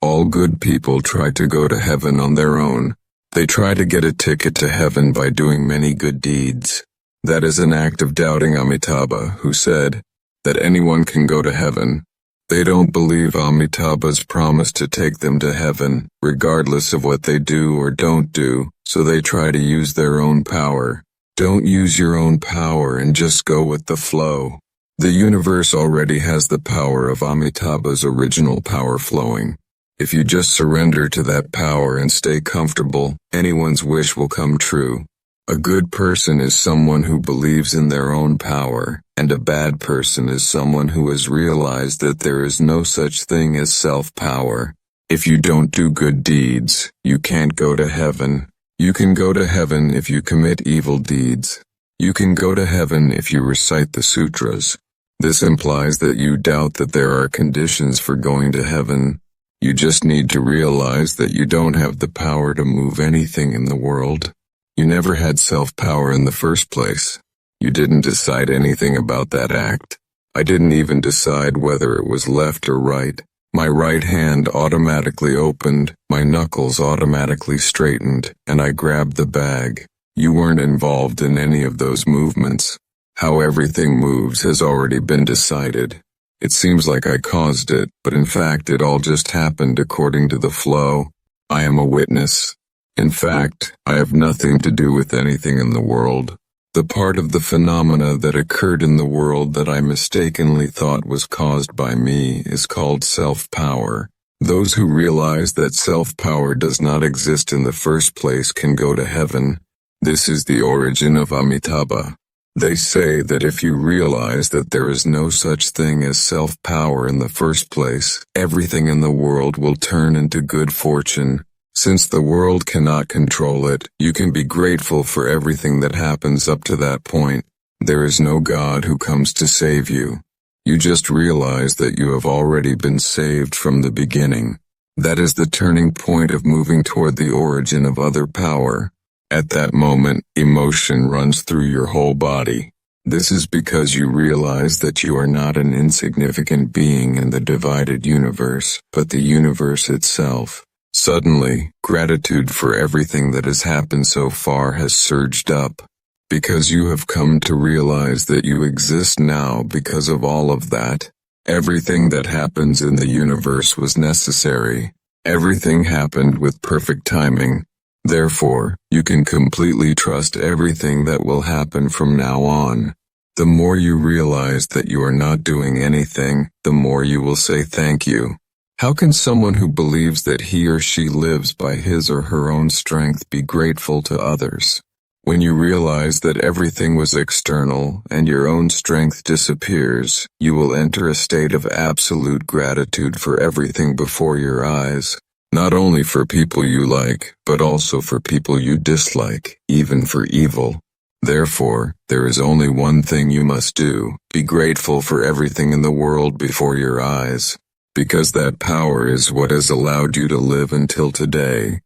All good people try to go to heaven on their own. They try to get a ticket to heaven by doing many good deeds. That is an act of doubting Amitabha, who said that anyone can go to heaven. They don't believe Amitabha's promise to take them to heaven, regardless of what they do or don't do, so they try to use their own power. Don't use your own power and just go with the flow. The universe already has the power of Amitabha's original power flowing. If you just surrender to that power and stay comfortable, anyone's wish will come true. A good person is someone who believes in their own power, and a bad person is someone who has realized that there is no such thing as self-power. If you don't do good deeds, you can't go to heaven. You can go to heaven if you commit evil deeds. You can go to heaven if you recite the sutras. This implies that you doubt that there are conditions for going to heaven. You just need to realize that you don't have the power to move anything in the world. You never had self-power in the first place. You didn't decide anything about that act. I didn't even decide whether it was left or right. My right hand automatically opened, my knuckles automatically straightened, and I grabbed the bag. You weren't involved in any of those movements. How everything moves has already been decided. It seems like I caused it, but in fact it all just happened according to the flow. I am a witness. In fact, I have nothing to do with anything in the world. The part of the phenomena that occurred in the world that I mistakenly thought was caused by me is called self-power. Those who realize that self-power does not exist in the first place can go to heaven. This is the origin of Amitabha. They say that if you realize that there is no such thing as self-power in the first place, everything in the world will turn into good fortune. Since the world cannot control it, you can be grateful for everything that happens up to that point. There is no God who comes to save you. You just realize that you have already been saved from the beginning. That is the turning point of moving toward the origin of other power. At that moment, emotion runs through your whole body. This is because you realize that you are not an insignificant being in the divided universe, but the universe itself. Suddenly, gratitude for everything that has happened so far has surged up. Because you have come to realize that you exist now because of all of that. Everything that happens in the universe was necessary. Everything happened with perfect timing. Therefore, you can completely trust everything that will happen from now on. The more you realize that you are not doing anything, the more you will say thank you. How can someone who believes that he or she lives by his or her own strength be grateful to others? When you realize that everything was external and your own strength disappears, you will enter a state of absolute gratitude for everything before your eyes. Not only for people you like, but also for people you dislike, even for evil. Therefore, there is only one thing you must do: be grateful for everything in the world before your eyes. Because that power is what has allowed you to live until today.